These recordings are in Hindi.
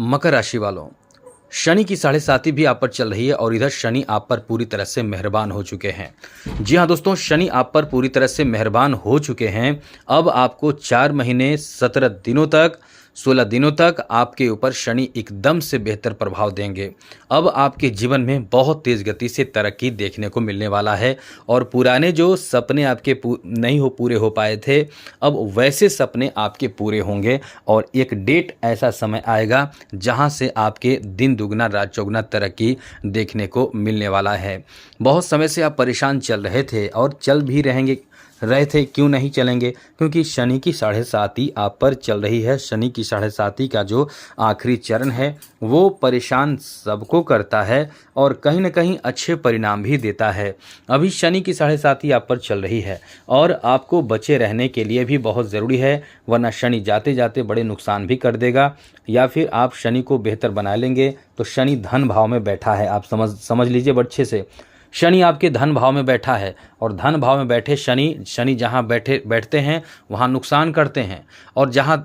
मकर राशि वालों, शनि की साढ़े साती भी आप पर चल रही है और इधर शनि आप पर पूरी तरह से मेहरबान हो चुके हैं। जी हाँ दोस्तों, शनि आप पर पूरी तरह से मेहरबान हो चुके हैं। अब आपको 4 महीने 17 दिनों तक 16 दिनों तक आपके ऊपर शनि एकदम से बेहतर प्रभाव देंगे। अब आपके जीवन में बहुत तेज़ गति से तरक्की देखने को मिलने वाला है और पुराने जो सपने आपके नहीं पूरे हो पाए थे, अब वैसे सपने आपके पूरे होंगे और एक डेट ऐसा समय आएगा जहां से आपके दिन दुगना रात चौगुना तरक्की देखने को मिलने वाला है। बहुत समय से आप परेशान चल रहे थे और चल भी रहे थे, क्यों नहीं चलेंगे? क्योंकि शनि की साढ़े साती आप पर चल रही है। शनि की साढ़े साती का जो आखिरी चरण है वो परेशान सबको करता है और कहीं ना कहीं अच्छे परिणाम भी देता है। अभी शनि की साढ़े साती आप पर चल रही है और आपको बचे रहने के लिए भी बहुत ज़रूरी है, वरना शनि जाते जाते बड़े नुकसान भी कर देगा। या फिर आप शनि को बेहतर बना लेंगे तो शनि धन भाव में बैठा है, आप समझ लीजिए अच्छे से। शनि आपके धन भाव में बैठा है और धन भाव में बैठे शनि जहाँ बैठते हैं वहाँ नुकसान करते हैं, और जहाँ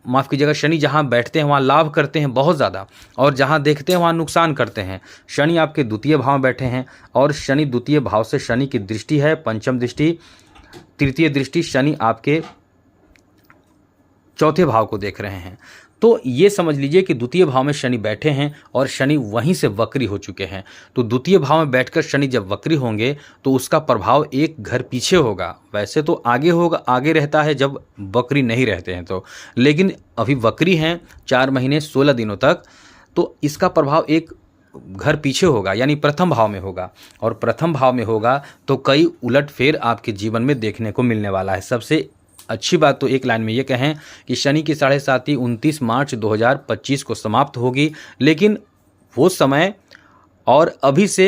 माफ़ कीजिएगा, शनि जहाँ बैठते हैं वहाँ लाभ करते हैं बहुत ज़्यादा, और जहाँ देखते हैं वहाँ नुकसान करते हैं। शनि आपके द्वितीय भाव में बैठे हैं और शनि द्वितीय भाव से शनि की दृष्टि है, पंचम दृष्टि, तृतीय दृष्टि शनि आपके चौथे भाव को देख रहे हैं। तो ये समझ लीजिए कि द्वितीय भाव में शनि बैठे हैं और शनि वहीं से वक्री हो चुके हैं। तो द्वितीय भाव में बैठकर शनि जब वक्री होंगे तो उसका प्रभाव एक घर पीछे होगा। वैसे तो आगे होगा, आगे रहता है जब वक्री नहीं रहते हैं तो, लेकिन अभी वक्री हैं 4 महीने 16 दिनों तक, तो इसका प्रभाव एक घर पीछे होगा, यानी प्रथम भाव में होगा। और प्रथम भाव में होगा तो कई उलटफेर आपके जीवन में देखने को मिलने वाला है। सबसे अच्छी बात तो एक लाइन में ये कहें कि शनि की साढ़े साती 29 मार्च 2025 को समाप्त होगी, लेकिन वो समय और अभी से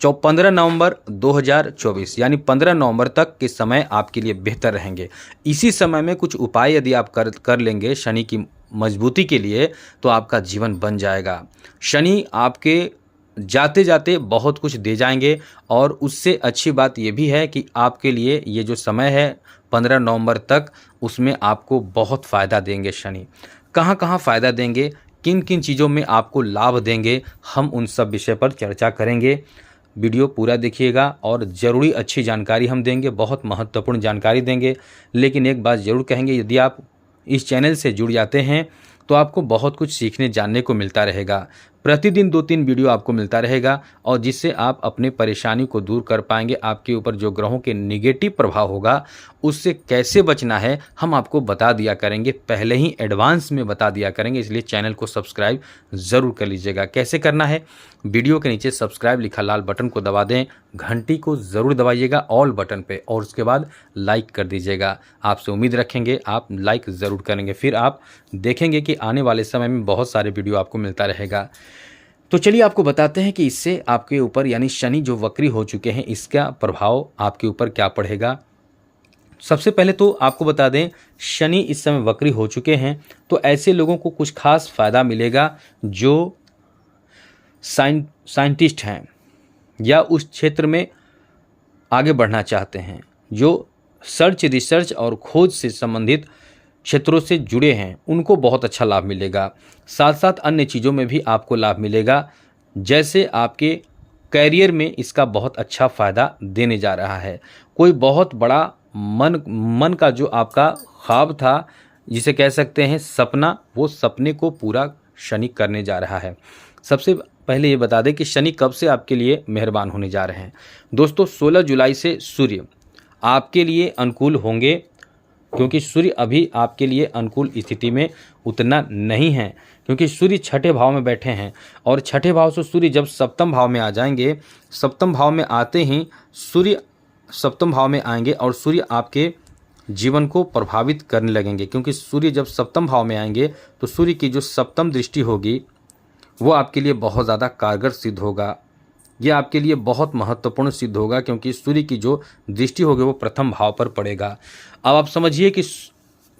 15 नवंबर 2024 यानी 15 नवंबर तक के समय आपके लिए बेहतर रहेंगे। इसी समय में कुछ उपाय यदि आप कर लेंगे शनि की मजबूती के लिए तो आपका जीवन बन जाएगा। शनि आपके जाते जाते बहुत कुछ दे जाएंगे और उससे अच्छी बात यह भी है कि आपके लिए ये जो समय है 15 नवंबर तक, उसमें आपको बहुत फ़ायदा देंगे शनि। कहाँ कहाँ फ़ायदा देंगे, किन किन चीज़ों में आपको लाभ देंगे, हम उन सब विषय पर चर्चा करेंगे। वीडियो पूरा देखिएगा और ज़रूरी अच्छी जानकारी हम देंगे, बहुत महत्वपूर्ण जानकारी देंगे। लेकिन एक बात ज़रूर कहेंगे, यदि आप इस चैनल से जुड़ जाते हैं तो आपको बहुत कुछ सीखने जानने को मिलता रहेगा। प्रतिदिन 2-3 वीडियो आपको मिलता रहेगा और जिससे आप अपने परेशानी को दूर कर पाएंगे। आपके ऊपर जो ग्रहों के निगेटिव प्रभाव होगा उससे कैसे बचना है हम आपको बता दिया करेंगे, पहले ही एडवांस में बता दिया करेंगे। इसलिए चैनल को सब्सक्राइब ज़रूर कर लीजिएगा। कैसे करना है, वीडियो के नीचे सब्सक्राइब लिखा लाल बटन को दबा दें, घंटी को ज़रूर दबाइएगा ऑल बटन पे, और उसके बाद लाइक कर दीजिएगा। आपसे उम्मीद रखेंगे आप लाइक ज़रूर करेंगे, फिर आप देखेंगे कि आने वाले समय में बहुत सारे वीडियो आपको मिलता रहेगा। तो चलिए आपको बताते हैं कि इससे आपके ऊपर, यानी शनि जो वक्री हो चुके हैं, इसका प्रभाव आपके ऊपर क्या पड़ेगा। सबसे पहले तो आपको बता दें, शनि इस समय वक्री हो चुके हैं तो ऐसे लोगों को कुछ खास फ़ायदा मिलेगा जो साइंटिस्ट हैं या उस क्षेत्र में आगे बढ़ना चाहते हैं, जो रिसर्च और खोज से संबंधित क्षेत्रों से जुड़े हैं, उनको बहुत अच्छा लाभ मिलेगा। साथ साथ अन्य चीज़ों में भी आपको लाभ मिलेगा, जैसे आपके कैरियर में इसका बहुत अच्छा फ़ायदा देने जा रहा है। कोई बहुत बड़ा मन का जो आपका ख्वाब था, जिसे कह सकते हैं सपना, वो सपने को पूरा शनि करने जा रहा है। सबसे पहले ये बता दें कि शनि कब से आपके लिए मेहरबान होने जा रहे हैं। दोस्तों 16 जुलाई से सूर्य आपके लिए अनुकूल होंगे, क्योंकि सूर्य अभी आपके लिए अनुकूल स्थिति में उतना नहीं है, क्योंकि सूर्य छठे भाव में बैठे हैं और छठे भाव से सूर्य जब सप्तम भाव में आ जाएंगे, सप्तम भाव में आते ही सूर्य सप्तम भाव में आएंगे और सूर्य आपके जीवन को प्रभावित करने लगेंगे। क्योंकि सूर्य जब सप्तम भाव में आएंगे तो सूर्य की जो सप्तम दृष्टि होगी वो आपके लिए बहुत ज़्यादा कारगर सिद्ध होगा। यह आपके लिए बहुत महत्वपूर्ण सिद्ध होगा, क्योंकि सूर्य की जो दृष्टि होगी वो प्रथम भाव पर पड़ेगा। अब आप समझिए कि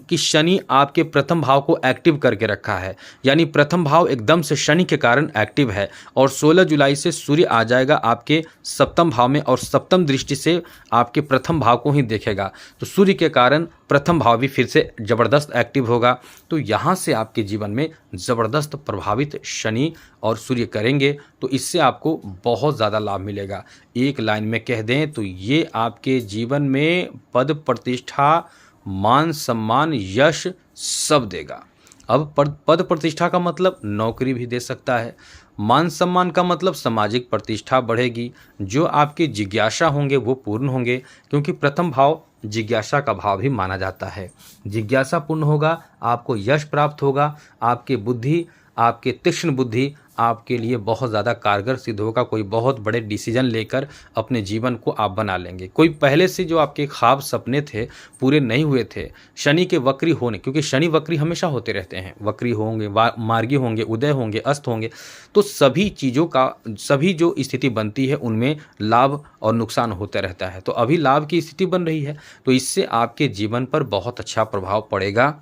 कि शनि आपके प्रथम भाव को एक्टिव करके रखा है, यानी प्रथम भाव एकदम से शनि के कारण एक्टिव है और 16 जुलाई से सूर्य आ जाएगा आपके सप्तम भाव में और सप्तम दृष्टि से आपके प्रथम भाव को ही देखेगा। तो सूर्य के कारण प्रथम भाव भी फिर से ज़बरदस्त एक्टिव होगा। तो यहाँ से आपके जीवन में ज़बरदस्त प्रभावित शनि और सूर्य करेंगे, तो इससे आपको बहुत ज़्यादा लाभ मिलेगा। एक लाइन में कह दें तो ये आपके जीवन में पद प्रतिष्ठा, मान सम्मान, यश सब देगा। अब पद प्रतिष्ठा का मतलब नौकरी भी दे सकता है, मान सम्मान का मतलब सामाजिक प्रतिष्ठा बढ़ेगी, जो आपकी जिज्ञासा होंगे वो पूर्ण होंगे, क्योंकि प्रथम भाव जिज्ञासा का भाव भी माना जाता है। जिज्ञासा पूर्ण होगा, आपको यश प्राप्त होगा, आपकी बुद्धि, आपके तीक्ष्ण बुद्धि आपके लिए बहुत ज़्यादा कारगर सिद्ध होगा। कोई बहुत बड़े डिसीजन लेकर अपने जीवन को आप बना लेंगे। कोई पहले से जो आपके ख्वाब सपने थे पूरे नहीं हुए थे, शनि के वक्री होने, क्योंकि शनि वक्री हमेशा होते रहते हैं, वक्री होंगे, मार्गी होंगे, उदय होंगे, अस्त होंगे, तो सभी चीज़ों का, सभी जो स्थिति बनती है उनमें लाभ और नुकसान होता रहता है। तो अभी लाभ की स्थिति बन रही है, तो इससे आपके जीवन पर बहुत अच्छा प्रभाव पड़ेगा।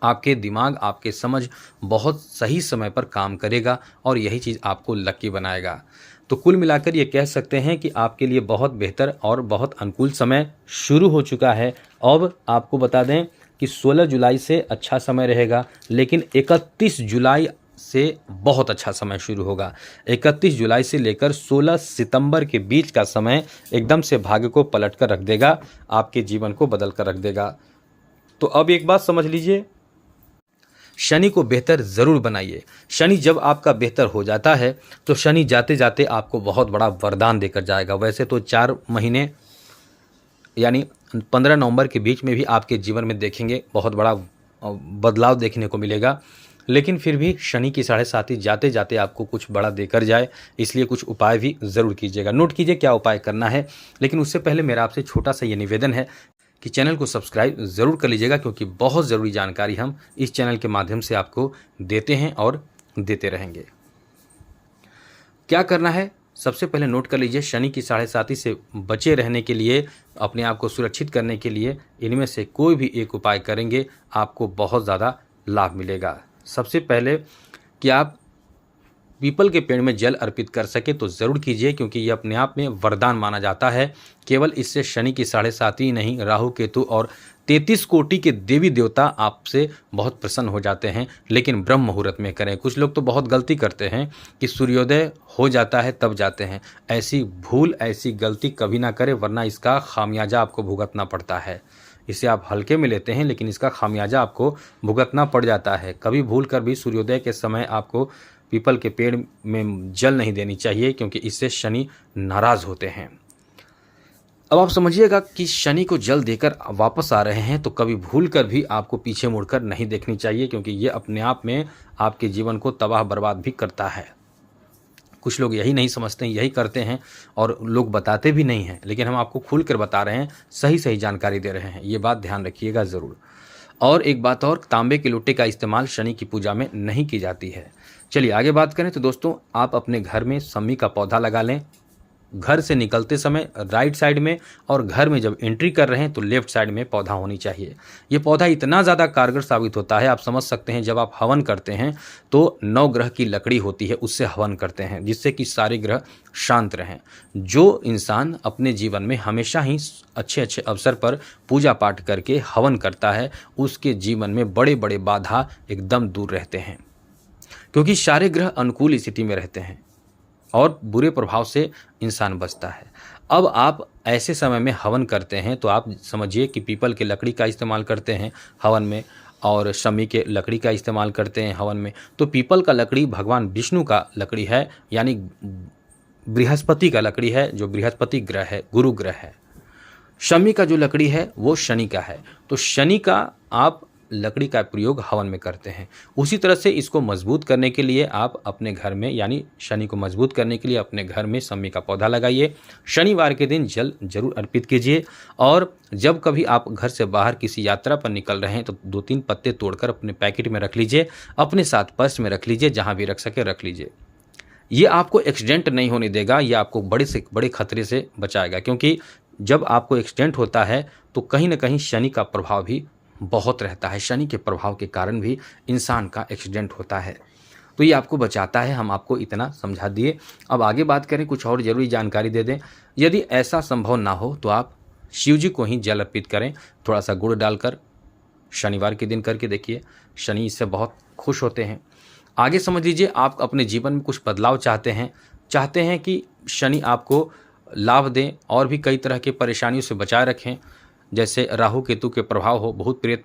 आपके दिमाग, आपके समझ बहुत सही समय पर काम करेगा और यही चीज़ आपको लकी बनाएगा। तो कुल मिलाकर ये कह सकते हैं कि आपके लिए बहुत बेहतर और बहुत अनुकूल समय शुरू हो चुका है। अब आपको बता दें कि 16 जुलाई से अच्छा समय रहेगा, लेकिन 31 जुलाई से बहुत अच्छा समय शुरू होगा। 31 जुलाई से लेकर 16 सितंबर के बीच का समय एकदम से भाग्य को पलट कर रख देगा, आपके जीवन को बदल कर रख देगा। तो अब एक बात समझ लीजिए, शनि को बेहतर ज़रूर बनाइए। शनि जब आपका बेहतर हो जाता है तो शनि जाते जाते आपको बहुत बड़ा वरदान देकर जाएगा। वैसे तो 4 महीने यानी 15 नवंबर के बीच में भी आपके जीवन में देखेंगे बहुत बड़ा बदलाव देखने को मिलेगा, लेकिन फिर भी शनि की 7.5 जाते जाते आपको कुछ बड़ा देकर जाए, इसलिए कुछ उपाय भी ज़रूर कीजिएगा। नोट कीजिए क्या उपाय करना है, लेकिन उससे पहले मेरा आपसे छोटा सा ये निवेदन है कि चैनल को सब्सक्राइब ज़रूर कर लीजिएगा, क्योंकि बहुत ज़रूरी जानकारी हम इस चैनल के माध्यम से आपको देते हैं और देते रहेंगे। क्या करना है, सबसे पहले नोट कर लीजिए, शनि की 7.5 से बचे रहने के लिए, अपने आप को सुरक्षित करने के लिए इनमें से कोई भी एक उपाय करेंगे, आपको बहुत ज़्यादा लाभ मिलेगा। सबसे पहले कि आप पीपल के पेड़ में जल अर्पित कर सके तो ज़रूर कीजिए, क्योंकि ये अपने आप में वरदान माना जाता है। केवल इससे शनि की 7.5 ही नहीं, राहु, केतु और 33 कोटि के देवी देवता आपसे बहुत प्रसन्न हो जाते हैं, लेकिन ब्रह्म मुहूर्त में करें। कुछ लोग तो बहुत गलती करते हैं कि सूर्योदय हो जाता है तब जाते हैं। ऐसी भूल, ऐसी गलती कभी ना करें, वरना इसका खामियाजा आपको भुगतना पड़ता है। इसे आप हल्के में लेते हैं, लेकिन इसका खामियाजा आपको भुगतना पड़ जाता है। कभी भूल कर भी सूर्योदय के समय आपको पीपल के पेड़ में जल नहीं देनी चाहिए, क्योंकि इससे शनि नाराज़ होते हैं। अब आप समझिएगा कि शनि को जल देकर वापस आ रहे हैं तो कभी भूल कर भी आपको पीछे मुड़कर नहीं देखनी चाहिए, क्योंकि ये अपने आप में आपके जीवन को तबाह बर्बाद भी करता है। कुछ लोग यही नहीं समझते हैं, यही करते हैं और लोग बताते भी नहीं हैं, लेकिन हम आपको खुल कर बता रहे हैं, सही सही जानकारी दे रहे हैं, ये बात ध्यान रखिएगा ज़रूर। और एक बात और, तांबे के लोटे का इस्तेमाल शनि की पूजा में नहीं की जाती है। चलिए आगे बात करें तो दोस्तों, आप अपने घर में शमी का पौधा लगा लें। घर से निकलते समय राइट साइड में, और घर में जब एंट्री कर रहे हैं तो लेफ्ट साइड में पौधा होनी चाहिए। ये पौधा इतना ज़्यादा कारगर साबित होता है, आप समझ सकते हैं, जब आप हवन करते हैं तो 9 ग्रह की लकड़ी होती है, उससे हवन करते हैं, जिससे कि सारे ग्रह शांत रहें। जो इंसान अपने जीवन में हमेशा ही अच्छे अच्छे अवसर पर पूजा पाठ करके हवन करता है, उसके जीवन में बड़े बड़े बाधा एकदम दूर रहते हैं, क्योंकि सारे ग्रह अनुकूल स्थिति में रहते हैं और बुरे प्रभाव से इंसान बचता है। अब आप ऐसे समय में हवन करते हैं तो आप समझिए कि पीपल के लकड़ी का इस्तेमाल करते हैं हवन में, और शमी के लकड़ी का इस्तेमाल करते हैं हवन में। तो पीपल का लकड़ी भगवान विष्णु का लकड़ी है, यानी बृहस्पति का लकड़ी है, जो बृहस्पति ग्रह है, गुरु ग्रह है। शमी का जो लकड़ी है वो शनि का है, तो शनि का आप लकड़ी का प्रयोग हवन में करते हैं। उसी तरह से इसको मजबूत करने के लिए आप अपने घर में, यानी शनि को मजबूत करने के लिए अपने घर में शमी का पौधा लगाइए। शनिवार के दिन जल जरूर अर्पित कीजिए, और जब कभी आप घर से बाहर किसी यात्रा पर निकल रहे हैं तो 2-3 पत्ते तोड़कर अपने पैकेट में रख लीजिए, अपने साथ पर्स में रख लीजिए, जहाँ भी रख सके रख लीजिए। ये आपको एक्सीडेंट नहीं होने देगा, ये आपको बड़े से बड़े खतरे से बचाएगा, क्योंकि जब आपको एक्सीडेंट होता है तो कहीं ना कहीं शनि का प्रभाव भी बहुत रहता है। शनि के प्रभाव के कारण भी इंसान का एक्सीडेंट होता है। तो ये आपको बचाता है, हम आपको इतना समझा दिए। अब आगे बात करें, कुछ और ज़रूरी जानकारी दे दें। यदि ऐसा संभव ना हो तो आप शिव जी को ही जल अर्पित करें, थोड़ा सा गुड़ डालकर, शनिवार के दिन करके देखिए, शनि इससे बहुत खुश होते हैं। आगे समझ लीजिए, आप अपने जीवन में कुछ बदलाव चाहते हैं कि शनि आपको लाभ दें और भी कई तरह की परेशानियों से बचाए रखें, जैसे राहु केतु के प्रभाव हो, भूत प्रेत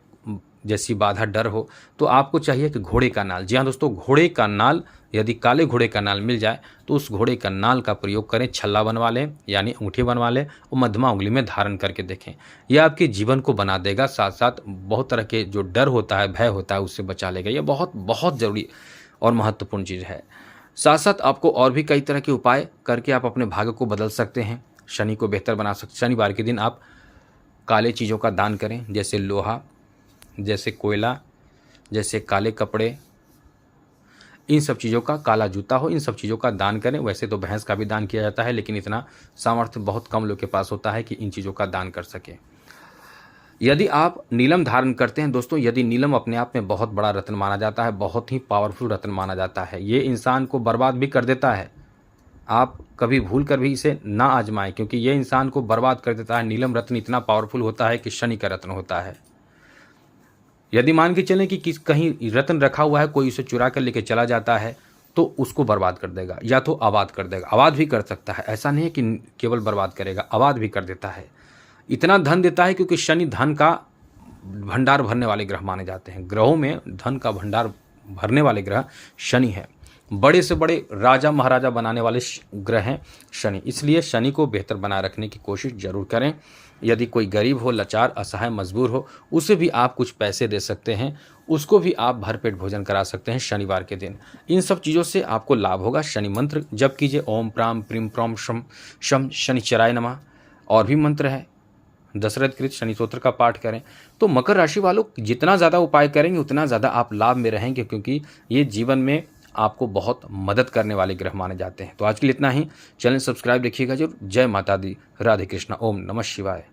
जैसी बाधा, डर हो, तो आपको चाहिए कि घोड़े का नाल, जी हाँ दोस्तों, घोड़े का नाल, यदि काले घोड़े का नाल मिल जाए तो उस घोड़े का नाल का प्रयोग करें, छल्ला बनवा लें यानी अंगूठी बनवा लें और मध्यमा उंगली में धारण करके देखें। यह आपके जीवन को बना देगा, साथ साथ बहुत तरह के जो डर होता है, भय होता है, उससे बचा लेगा। यह बहुत बहुत ज़रूरी और महत्वपूर्ण चीज़ है। साथ साथ आपको और भी कई तरह के उपाय करके आप अपने भाग्य को बदल सकते हैं, शनि को बेहतर बना सकते। शनिवार के दिन आप काले चीज़ों का दान करें, जैसे लोहा, जैसे कोयला, जैसे काले कपड़े, इन सब चीज़ों का, काला जूता हो, इन सब चीज़ों का दान करें। वैसे तो भैंस का भी दान किया जाता है, लेकिन इतना सामर्थ्य बहुत कम लोग के पास होता है कि इन चीज़ों का दान कर सके। यदि आप नीलम धारण करते हैं दोस्तों, यदि नीलम अपने आप में बहुत बड़ा रत्न माना जाता है, बहुत ही पावरफुल रत्न माना जाता है, ये इंसान को बर्बाद भी कर देता है। आप कभी भूल कर भी इसे ना आजमाएं, क्योंकि ये इंसान को बर्बाद कर देता है। नीलम रत्न इतना पावरफुल होता है कि शनि का रत्न होता है। यदि मान के चलें कि कहीं रत्न रखा हुआ है, कोई उसे चुरा कर लेके चला जाता है, तो उसको बर्बाद कर देगा, या तो आबाद कर देगा। आबाद भी कर सकता है, ऐसा नहीं है कि केवल बर्बाद करेगा, आबाद भी कर देता है। इतना धन देता है क्योंकि शनि धन का भंडार भरने वाले ग्रह माने जाते हैं। ग्रहों में धन का भंडार भरने वाले ग्रह शनि है। बड़े से बड़े राजा महाराजा बनाने वाले ग्रह हैं शनि। इसलिए शनि को बेहतर बनाए रखने की कोशिश जरूर करें। यदि कोई गरीब हो, लाचार, असहाय, मजबूर हो, उसे भी आप कुछ पैसे दे सकते हैं, उसको भी आप भरपेट भोजन करा सकते हैं शनिवार के दिन। इन सब चीज़ों से आपको लाभ होगा। शनि मंत्र जप कीजिए, ओम प्राम प्रीम प्रोम शम शनिचराय नमः। और भी मंत्र है, दशरथ कृत शनि स्तोत्र का पाठ करें। तो मकर राशि वालों, जितना ज़्यादा उपाय करेंगे उतना ज़्यादा आप लाभ में रहेंगे, क्योंकि ये जीवन में आपको बहुत मदद करने वाले ग्रह माने जाते हैं। तो आज के लिए इतना ही। चैनल सब्सक्राइब रखिएगा जरूर। जय माता दी, राधे कृष्णा, ओम नमः शिवाय।